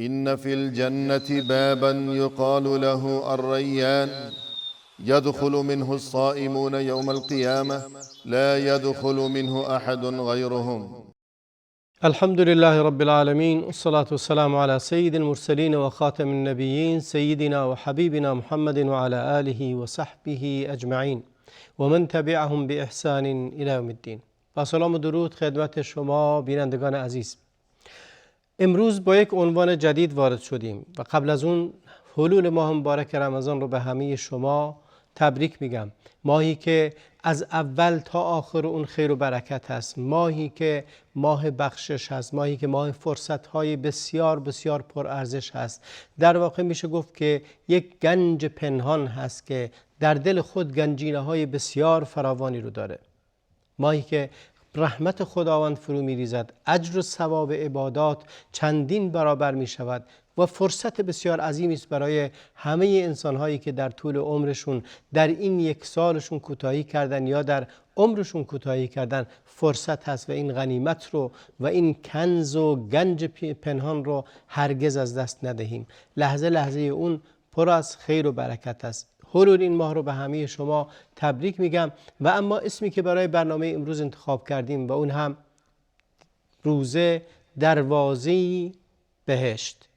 إن في الجنة بابا يقال له الريان يدخل منه الصائمون يوم القيامة لا يدخل منه أحد غيرهم. الحمد لله رب العالمين، والصلاة والسلام على سيد المرسلين وخاتم النبيين سيدنا وحبيبنا محمد وعلى آله وصحبه أجمعين و من تبعهم بإحسان إلى يوم الدین. با سلام و درود خدمت شما بینندگان عزیز. امروز با یک عنوان جدید وارد شدیم و قبل از اون حلول ماه مبارک رمضان رو به همه شما تبریک میگم. ماهی که از اول تا آخر اون خیر و برکت هست، ماهی که ماه بخشش هست، ماهی که ماه فرصت‌های بسیار بسیار پرارزش هست. در واقع میشه گفت که یک گنج پنهان هست که در دل خود گنجینه‌های بسیار فراوانی رو داره. ماهی که رحمت خداوند فرو می‌ریزد، اجر و ثواب عبادات چندین برابر می‌شود و فرصت بسیار عظیمی است برای همه انسان‌هایی که در طول عمرشون در این یک سالشون کوتاهی کردن یا در عمرشون کوتاهی کردن. فرصت هست و این غنیمت رو و این کنز و گنج پنهان رو هرگز از دست ندهیم. لحظه لحظه اون پر از خیر و برکت است. حلول این ماه رو به همه شما تبریک میگم. و اما اسمی که برای برنامه امروز انتخاب کردیم و اون هم روزه دروازه بهشت.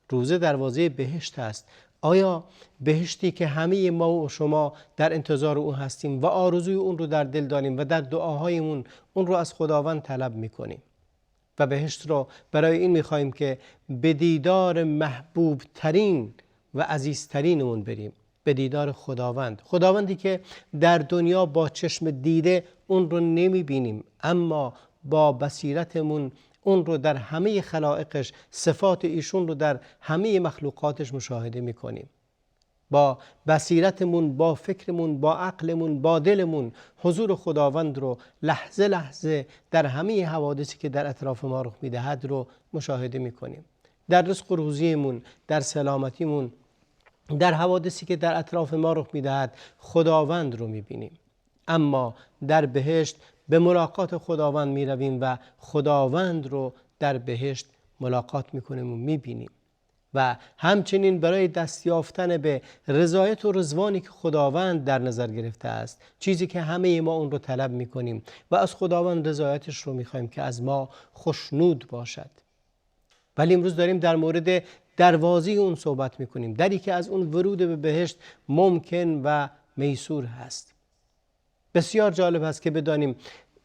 روزه دروازه بهشت است. آیا بهشتی که همه ما و شما در انتظار اون هستیم و آرزوی اون رو در دل داریم و در دعاهایمون اون رو از خداوند طلب میکنیم و بهشت رو برای این میخوایم که به دیدار محبوب ترین و عزیزترینمون بریم، به دیدار خداوند. خداوندی که در دنیا با چشم دیده اون رو نمیبینیم، اما با بصیرتمون اون رو در همه خلائقش، صفات ایشون رو در همه مخلوقاتش مشاهده میکنیم. با بصیرتمون، با فکرمون، با عقلمون، با دلمون حضور خداوند رو لحظه لحظه در همه حوادثی که در اطراف ما رخ میدهد رو مشاهده میکنیم. در رزق و روزیمون، در سلامتیمون، در حوادثی که در اطراف ما رخ میدهد خداوند رو میبینیم. اما در بهشت به ملاقات خداوند میرویم و خداوند رو در بهشت ملاقات میکنیم و میبینیم. و همچنین برای دست یافتن به رضایت و رضوانی که خداوند در نظر گرفته است، چیزی که همه ما اون رو طلب میکنیم و از خداوند رضایتش رو میخوایم که از ما خوشنود باشد. ولی امروز داریم در مورد دروازه اون صحبت میکنیم، دری که از اون ورود به بهشت ممکن و میسور هست. بسیار جالب است که بدانیم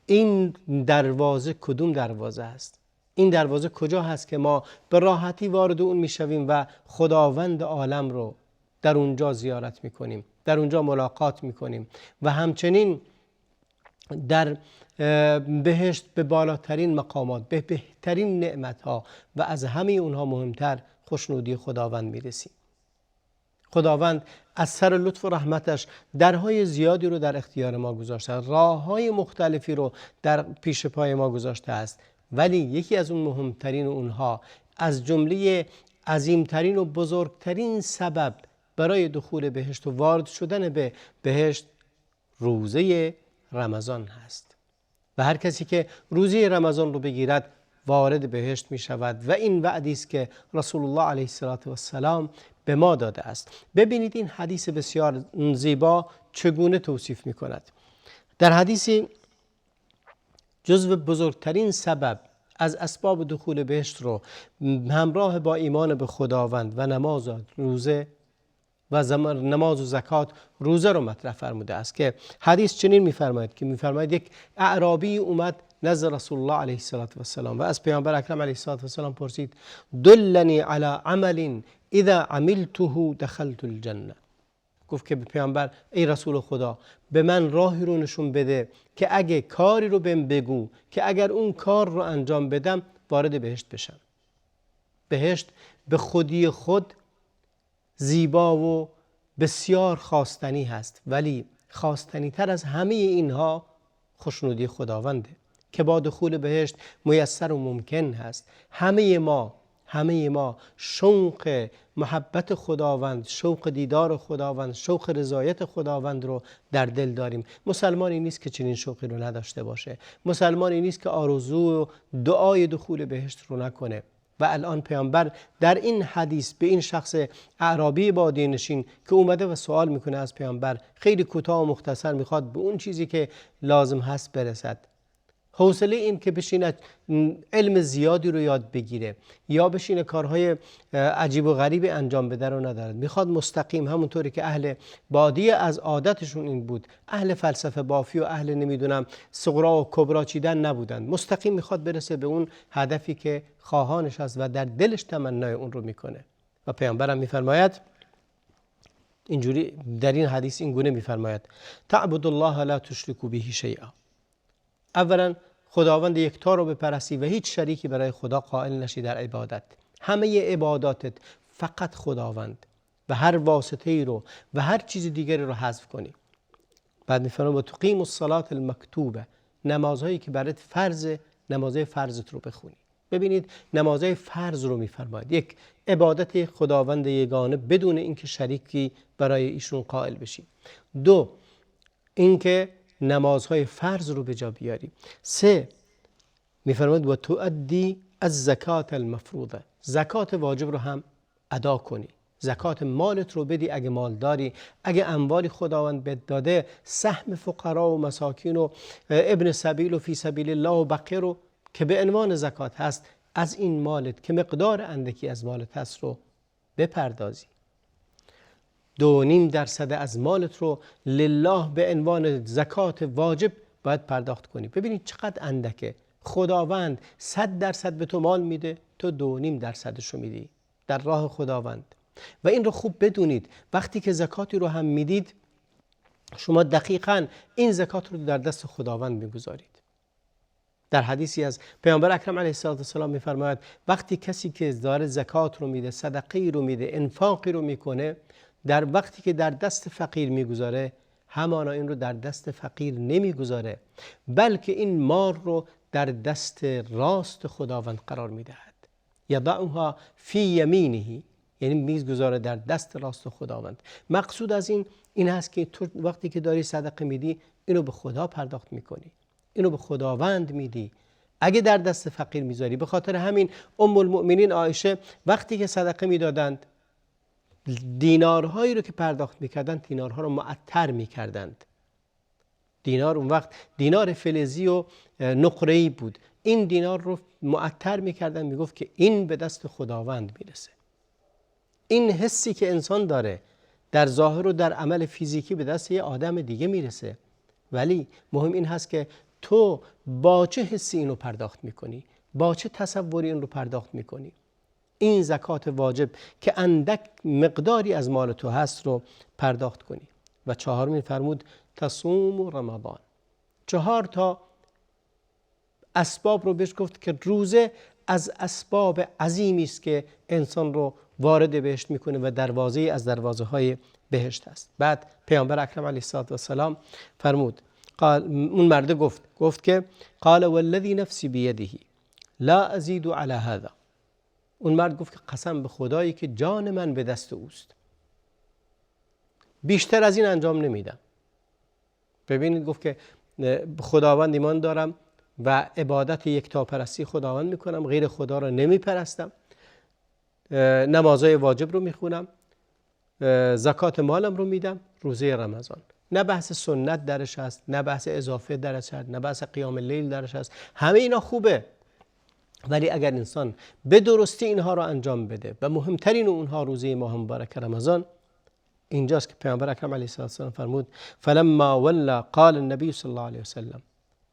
این دروازه کدوم دروازه است. این دروازه کجا هست که ما به راحتی وارد اون میشویم و خداوند عالم رو در اونجا زیارت میکنیم، در اونجا ملاقات میکنیم و همچنین در بهشت به بالاترین مقامات، به بهترین نعمتها و از همه اونها مهمتر خوشنودی خداوند میرسیم. خداوند از سر لطف و رحمتش درهای زیادی رو در اختیار ما گذاشته، راههای مختلفی رو در پیش پای ما گذاشته است. ولی یکی از اون مهمترین اونها، از جمله عظیمترین و بزرگترین سبب برای دخول بهشت و وارد شدن به بهشت، روزه رمضان هست. و هر کسی که روزه رمضان رو بگیرد وارد بهشت می شود و این وعدی است که رسول الله علیه السلام به ما داده است. ببینید این حدیث بسیار زیبا چگونه توصیف می کند. در حدیثی جزو بزرگترین سبب از اسباب دخول بهشت رو همراه با ایمان به خداوند و نماز و روزه و نماز و زکات روزه رو مطرح فرموده است که حدیث چنین می‌فرماید که می‌فرماید یک اعرابی اومد نزد رسول الله علیه السلام و از پیامبر اکرم علیه السلام پرسید دلنی علی عمل اذا عملته دخلت الجنه. گفت که به پیامبر ای رسول خدا به من راهی رو نشون بده که اگه کاری رو بهم بگو که اگر اون کار رو انجام بدم وارد بهشت بشم. بهشت به خودی خود زیبا و بسیار خواستنی هست، ولی خواستنی تر از همه اینها خوشنودی خداونده که با دخول بهشت میسر و ممکن هست. همه ما شوق محبت خداوند، شوق دیدار خداوند، شوق رضایت خداوند رو در دل داریم. مسلمانی نیست که چنین شوقی رو نداشته باشه. مسلمانی نیست که آرزو و دعای دخول بهشت رو نکنه. و و الان پیامبر در این حدیث به این شخص اعرابی بادیه نشین که اومده و سوال میکنه از پیامبر، خیلی کوتاه و مختصر میخواد به اون چیزی که لازم هست برسد. حوصله این که بشینه علم زیادی رو یاد بگیره یا بشینه کارهای عجیب و غریب انجام بده رو ندارد. میخواد مستقیم، همونطوری که اهل بادیه از عادتشون این بود، اهل فلسفه بافی و اهل نمیدونم صغرا و کبرا چیدن نبودند، مستقیم میخواد برسه به اون هدفی که خواهانش هست و در دلش تمنای اون رو میکنه. و پیامبرم میفرماید اینجوری در این حدیث این گونه میفرماید: تعبد الله لا تشرکوا به شیئا. اولا خداوند یکتا رو بپرستی و هیچ شریکی برای خدا قائل نشی در عبادت. همه عباداتت فقط خداوند و هر واسطه‌ای رو و هر چیز دیگری رو حذف کنی. بعد میفرماید: و تقیم الصلاة المکتوبه، نمازهایی که برات فرض، نمازهای فرضت رو بخونی. ببینید نمازهای فرض رو میفرماید، یک عبادت خداوند یگانه بدون اینکه شریکی برای ایشون قائل بشی. دو، اینکه نمازهای فرض رو به جا بیاری. سه، میفرماید و تؤدی الزکات المفروضه، زکات واجب رو هم ادا کنی. زکات مالت رو بدی اگه مال داری، اگه اموالی خداوند بهت داده، سهم فقرا و مساکین و ابن سبیل و فی سبیل الله و بقیه رو که به عنوان زکات هست، از این مالت که مقدار اندکی از مالت هست رو بپردازی. 2.5% از مالت رو لله به عنوان زکات واجب باید پرداخت کنی. ببینید چقدر اندکه. خداوند 100% به تو مال میده، تو 2.5% رو میدی در راه خداوند. و این رو خوب بدونید، وقتی که زکاتی رو هم میدید، شما دقیقاً این زکات رو در دست خداوند میگذارید. در حدیثی از پیامبر اکرم علیه السلام میفرماید وقتی کسی که داره زکات رو میده، صدقه رو میده، انفاقی رو میکنه، در وقتی که در دست فقیر میگذاره، همانا این رو در دست فقیر نمیگذاره، بلکه این مال رو در دست راست خداوند قرار میدهد. یضعها فی یمینه، یعنی میگذاره در دست راست خداوند. مقصود از این هست که تو وقتی که داری صدقه میدی، اینو به خدا پرداخت میکنی، اینو به خداوند میدی. اگه در دست فقیر میذاری، به خاطر همین ام المؤمنین عایشه وقتی که صدقه میدادند، دینارهایی رو که پرداخت میکردند، دینارها رو معطر میکردند. دینار اون وقت دینار فلزی و نقره‌ای بود، این دینار رو معطر میکردند، میگفت که این به دست خداوند میرسه. این حسی که انسان داره در ظاهر و در عمل فیزیکی به دست یه آدم دیگه میرسه، ولی مهم این هست که تو با چه حسی اینو پرداخت میکنی، با چه تصوری این رو پرداخت میکنی. این زکات واجب که اندک مقداری از مال تو هست رو پرداخت کنی. و چهارمین فرمود تصوم رمضان. 4 تا اسباب رو بهش گفت که روزه از اسباب عظیمی است که انسان رو وارد بهشت میکنه و دروازه از دروازه های بهشت است. بعد پیامبر اکرم علیه السلام فرمود، اون مرده گفت که قال والذی نفسی بیده لا ازید علی هذا. اون مرد گفت که قسم به خدایی که جان من به دست اوست، بیشتر از این انجام نمیدم. ببینید گفت که خداوند ایمان دارم و عبادت یکتاپرستی خداوند میکنم، غیر خدا را نمیپرستم، نمازهای واجب رو میخونم، زکات مالم رو میدم، روزه رمضان. نه بحث سنت درش هست، نه بحث اضافه درش هست، نه بحث قیام اللیل درش هست، همه اینا خوبه. ولی اگر انسان به درستی اینها رو انجام بده و مهمترین اونها روزه ماه مبارک رمضان، اینجاست که پیامبر اکرم علیه السلام فرمود فلما ولا قال النبی صلی الله علیه وسلم،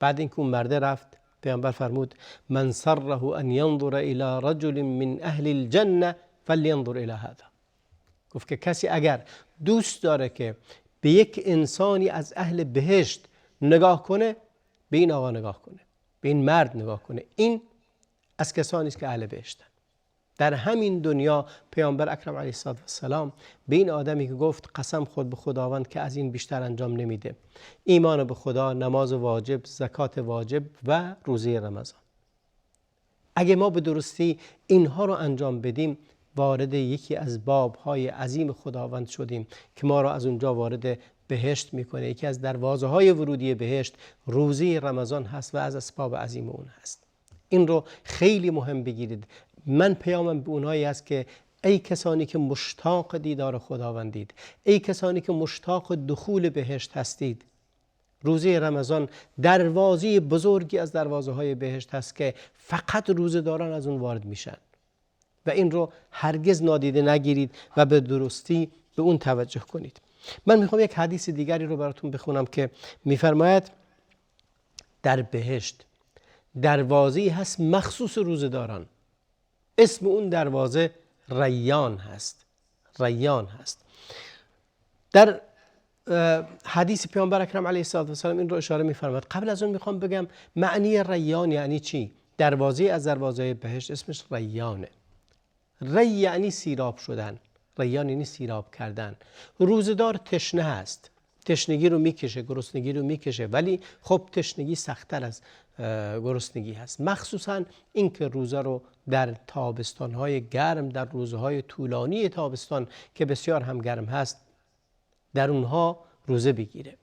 بعد اینکه اون مرده رفت، پیامبر فرمود من سره ان ينظر الى رجل من اهل الجنه فلينظر الى هذا. گفت که کسی اگر دوست داره که به یک انسانی از اهل بهشت نگاه کنه، به این آقا نگاه کنه، به این مرد نگاه کنه. این از کسانی است که اهل بهشتن. در همین دنیا پیامبر اکرم علیه السلام به این آدمی که گفت قسم خود به خداوند که از این بیشتر انجام نمیده، ایمان به خدا، نماز واجب، زکات واجب و روزه رمضان، اگه ما به درستی اینها رو انجام بدیم، وارد یکی از بابهای عظیم خداوند شدیم که ما را از اونجا وارد بهشت میکنه. یکی از دروازه های ورودی بهشت روزه رمضان هست و از اسباب عظیم اون هست. این رو خیلی مهم بگیرید. من پیامم به اونایی است که ای کسانی که مشتاق دیدار خداوندید، ای کسانی که مشتاق دخول بهشت هستید، روزه رمضان دروازه بزرگی از دروازه های بهشت هست که فقط روزه‌داران از اون وارد میشن و این رو هرگز نادیده نگیرید و به درستی به اون توجه کنید. من میخوام یک حدیث دیگری رو براتون بخونم که میفرماید در بهشت دروازه‌ای هست مخصوص روزه‌داران، اسم اون دروازه ریان هست. ریان هست. در حدیث پیامبر اکرم علیه السلام این رو اشاره می‌فرماید. قبل از اون میخوام بگم معنی ریان یعنی چی؟ دروازه از دروازه بهشت اسمش ریانه. ری یعنی سیراب شدن، ریان یعنی سیراب کردن. روزدار تشنه هست، تشنگی رو میکشه، گرسنگی رو میکشه، ولی خب تشنگی سخت‌تر از گرسنگی هست، مخصوصا اینکه روزه رو در تابستان‌های گرم، در روزهای طولانی تابستان که بسیار هم گرم هست، در اونها روزه بگیره.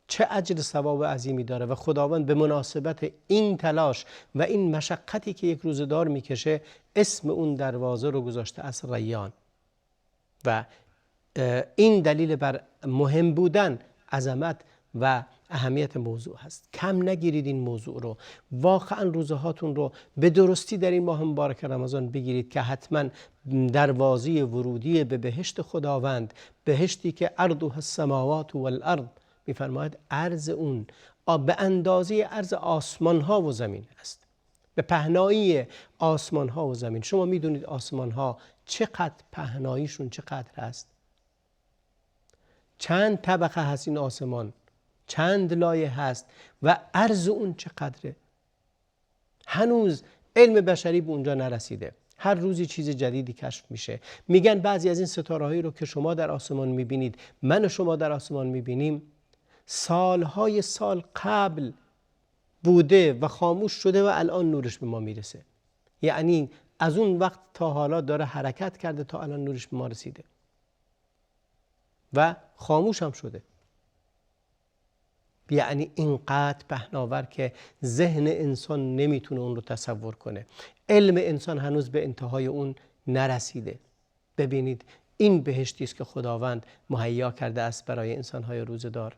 چه اجر ثواب عظیمی داره و خداوند به مناسبت این تلاش و این مشقتی که یک روزه‌دار میکشه اسم اون دروازه رو گذاشته از ریان و این دلیل بر مهم بودن، عظمت و اهمیت موضوع هست. کم نگیرید این موضوع رو، واقعا روزه هاتون رو به درستی در این ماه مبارک رمضان بگیرید که حتما دروازه ورودی به بهشت خداوند، بهشتی که عرضها السماوات والارض، میفرماید عرض اون به اندازه عرض آسمان ها و زمین است، به پهنایی آسمان ها و زمین. شما میدونید آسمان ها چقدر پهناییشون چقدر هست؟ چند طبقه هست این آسمان، چند لایه هست و عرض اون چقدره؟ هنوز علم بشری به اونجا نرسیده. هر روزی چیز جدیدی کشف میشه. میگن بعضی از این ستاره‌هایی رو که شما در آسمان میبینید، من و شما در آسمان میبینیم، سالهای سال قبل بوده و خاموش شده و الان نورش به ما میرسه. یعنی از اون وقت تا حالا داره حرکت کرده تا الان نورش به ما رسیده و خاموش هم شده. یعنی اینقدر پهناور که ذهن انسان نمیتونه اون رو تصور کنه. علم انسان هنوز به انتهای اون نرسیده. ببینید این بهشتی است که خداوند مهیا کرده است برای انسان‌های روزه‌دار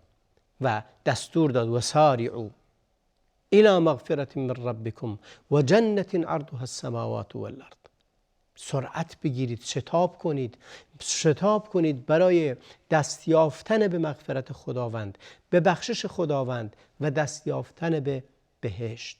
و دستور داد وسارعوا الی مغفرة من ربکم و جنة عرضها السماوات والارض. سرعت بگیرید، شتاب کنید برای دست یافتن به مغفرت خداوند، به بخشش خداوند و دست یافتن به بهشت.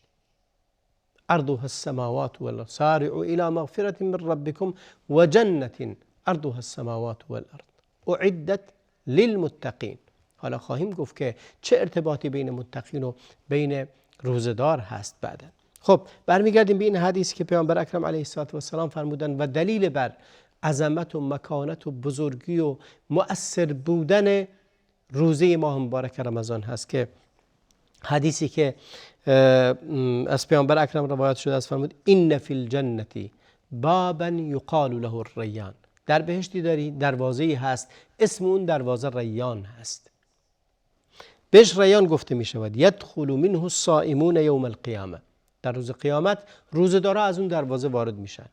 عرضها السماوات والارض سارعوا الی مغفرة من ربکم و جنة عرضها السماوات والارض اعدت للمتقین. حالا خواهیم گفت که چه ارتباطی بین متقین و بین روزه‌دار هست بعدا. خب برمیگردیم به این حدیث که پیامبر اکرم علیه السلام فرمودن و دلیل بر عظمت و مکانت و بزرگی و مؤثر بودن روزه ماه مبارک رمضان هست که حدیثی که از پیامبر اکرم روایت شده است، فرمود این فی الجنة بابا یقال له الریان. در بهشتی داری دروازه‌ای هست اسم اون دروازه ریان هست. بهش ریان گفته می شود. یدخل منه الصائمون یوم القیامه. در روز قیامت روزه‌دارا از اون دروازه وارد میشن.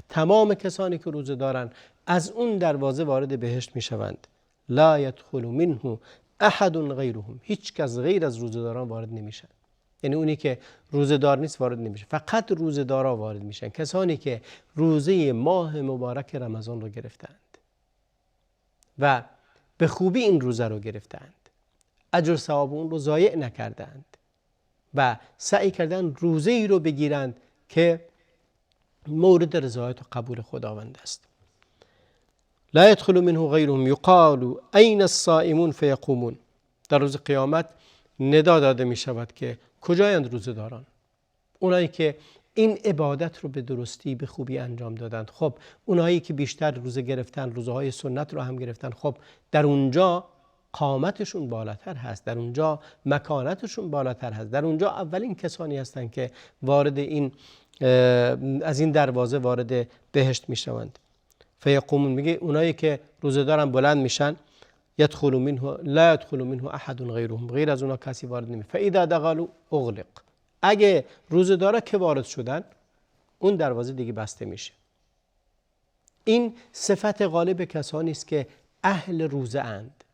تمام کسانی که روزه دارن از اون دروازه وارد بهشت میشوند. لا يدخل منه احد غیرهم. هیچ کس غیر از روزه‌داران وارد نمیشن. یعنی اونی که روزه‌دار نیست وارد نمیشه، فقط روزه‌دارا وارد میشن، کسانی که روزه ماه مبارک رمضان رو گرفتند و به خوبی این روزه رو گرفتند، اجر ثواب اون رو ضایع نکردند و سعی کردن روزه ای رو بگیرند که مورد رضایت و قبول خداوند است. لا يدخل منه غیرهم یقال این الصائمون فیقومون. در روز قیامت ندا داده می شود که کجایند روزه‌داران؟ اونایی که این عبادت رو به درستی به خوبی انجام دادند. خب اونایی که بیشتر روزه گرفتن، روزهای سنت رو هم گرفتن، خب در اونجا قامتشون بالاتر هست، در اونجا مکانتشون بالاتر هست، در اونجا اولین کسانی هستند که وارد این از این دروازه وارد بهشت میشوند. فیقومون میگه اونایی که روزه دارن بلند میشن، يدخل منه لا يدخل منه احد غیرهم. غیر از اونها کسی وارد نمیشه. فاذا دخلوا اغلق. اگه روزه دارا که وارد شدن اون دروازه دیگه بسته میشه. این صفت غالب کسانی است که اهل روزه اند.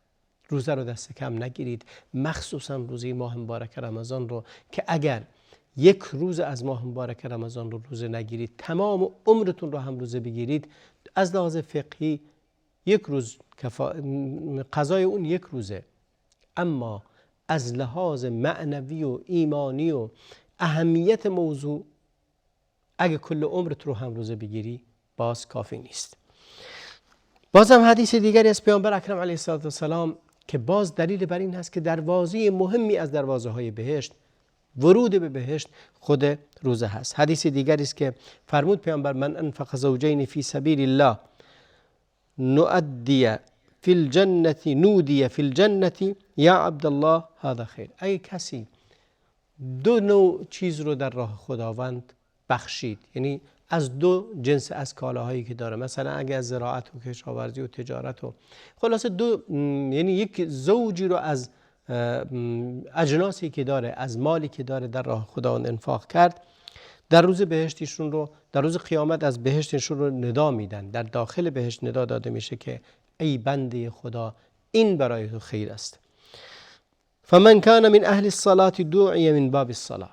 روزه رو دست کم نگیرید، مخصوصا روزه ماه مبارک رمضان رو که اگر یک روز از ماه مبارک رمضان رو روزه نگیرید، تمام عمرتون رو هم روزه بگیرید، از لحاظ فقهی یک روز قضای اون یک روزه، اما از لحاظ معنوی و ایمانی و اهمیت موضوع اگه کل عمرت رو هم روزه بگیری باز کافی نیست. بازم حدیث دیگری از پیامبر اکرم علیه السلام که باز دلیل بر این هست که دروازه مهمی از دروازه های بهشت، ورود به بهشت، خود روزه هست. حدیث دیگری است که فرمود پیامبر من انفق زوجین فی سبیل الله نودی فی الجنة یا عبدالله هذا خیر. ای کسی دو نوع چیز رو در راه خداوند بخشید، یعنی از دو جنس از کالاهایی که داره، مثلا اگه از زراعت و کشاورزی و تجارت و خلاصه یعنی یک زوجی رو از اجناسی که داره، از مالی که داره در راه خداوند انفاق کرد، در روز بهشتیشون رو، در روز قیامت از بهشتشون رو ندا میدن، در داخل بهشت ندا داده میشه که ای بنده خدا این برای تو خیر است. فمن کان من اهل الصلاة دعی من باب الصلاة.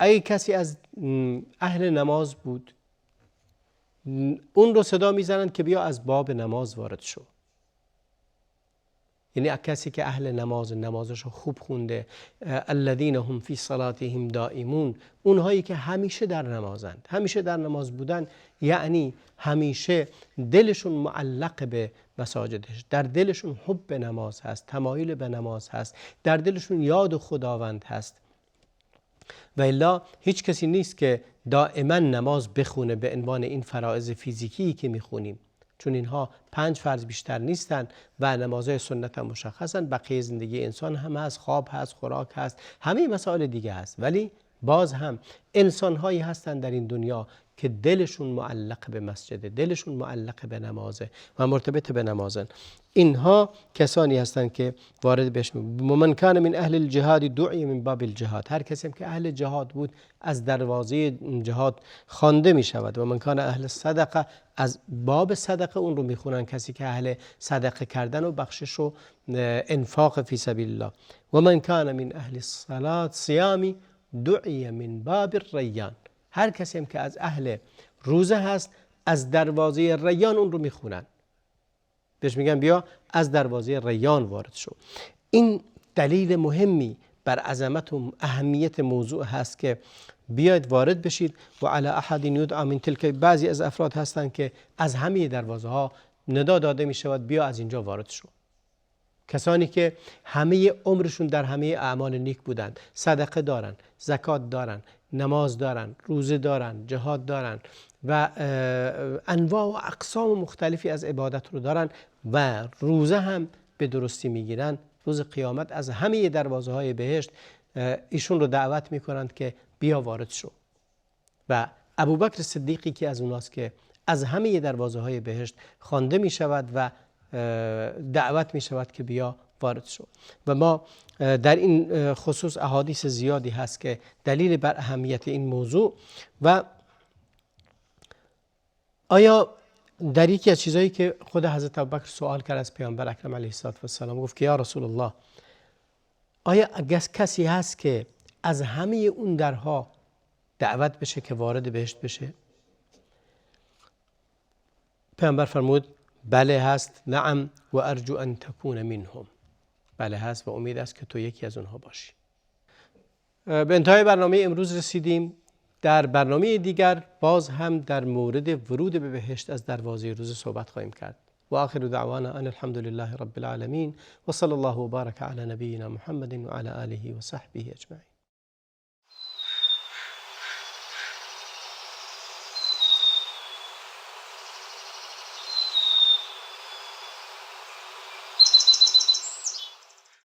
ای کسی از اهل نماز بود، اون رو صدا میزنند که بیا از باب نماز وارد شو. یعنی کسی که اهل نماز، نمازش رو خوب خونده، الذین هم فی صلاتهم دائمون، اونهایی که همیشه در نمازند. همیشه در نماز بودن یعنی همیشه دلشون معلق به مساجدش، در دلشون حب نماز هست، تمایل به نماز هست، در دلشون یاد خداوند هست. و الا هیچ کسی نیست که دائما نماز بخونه به عنوان این فرائض فیزیکی که میخونیم، چون اینها 5 فرض بیشتر نیستن و نمازهای سنت هم مشخصن. بقیه زندگی انسان هم هست، خواب هست، خوراک هست، همه مسائل دیگه هست، ولی باز هم انسانهایی هستن در این دنیا که دلشون معلق به مسجده، دلشون معلق به نمازه و مرتبط به نمازن. اینها کسانی هستند که وارد بهش من کان من اهل الجهاد دعی من باب الجهاد. هر کسی که اهل جهاد بود از دروازه جهاد خوانده می شود. و من کان اهل صدقه، از باب صدقه اون رو میخونن، کسی که اهل صدقه کردن و بخشش و انفاق فی سبیل الله. و من کان من اهل الصلاة صیامی دعی من باب الریان. هر کسی هم که از اهل روزه هست از دروازه ریان اون رو میخونن، بهش میگن بیا از دروازه ریان وارد شو. این دلیل مهمی بر عظمت و اهمیت موضوع هست که بیاید وارد بشید. و علی احد یدعی من تلک، بعضی از افراد هستن که از همه دروازه ها ندا داده می شود بیا از اینجا وارد شو. کسانی که همه عمرشون در همه اعمال نیک بودند، صدقه دارن، زکات دارن، نماز دارن، روزه دارن، جهاد دارن و انواع و اقسام مختلفی از عبادت رو دارن و روزه هم به درستی میگیرن، روز قیامت از همه دروازه های بهشت ایشون رو دعوت میکنند که بیا وارد شو. و ابوبکر صدیقی که از اوناست که از همه دروازه های بهشت خوانده می شود و دعوت می شود که بیا وارد شو. و ما در این خصوص احادیث زیادی هست که دلیل بر اهمیت این موضوع. و آیا در یکی از چیزایی که خود حضرت ابوبکر سوال کرد از پیامبر اکرم علیه السلام، گفت که یا رسول الله آیا کسی هست که از همه اون درها دعوت بشه که وارد بهشت بشه؟ پیامبر فرمود بله هست، نعم و ارجو ان تکون منهم. بله هست و امید است که تو یکی از اونها باشی. به انتهای برنامه امروز رسیدیم. در برنامه دیگر باز هم در مورد ورود به بهشت از دروازه روزه صحبت خواهیم کرد. و آخر دعوانا ان الحمد لله رب العالمین و صلی الله و بارک علی نبینا محمد و علی آله و صحبه اجمعین.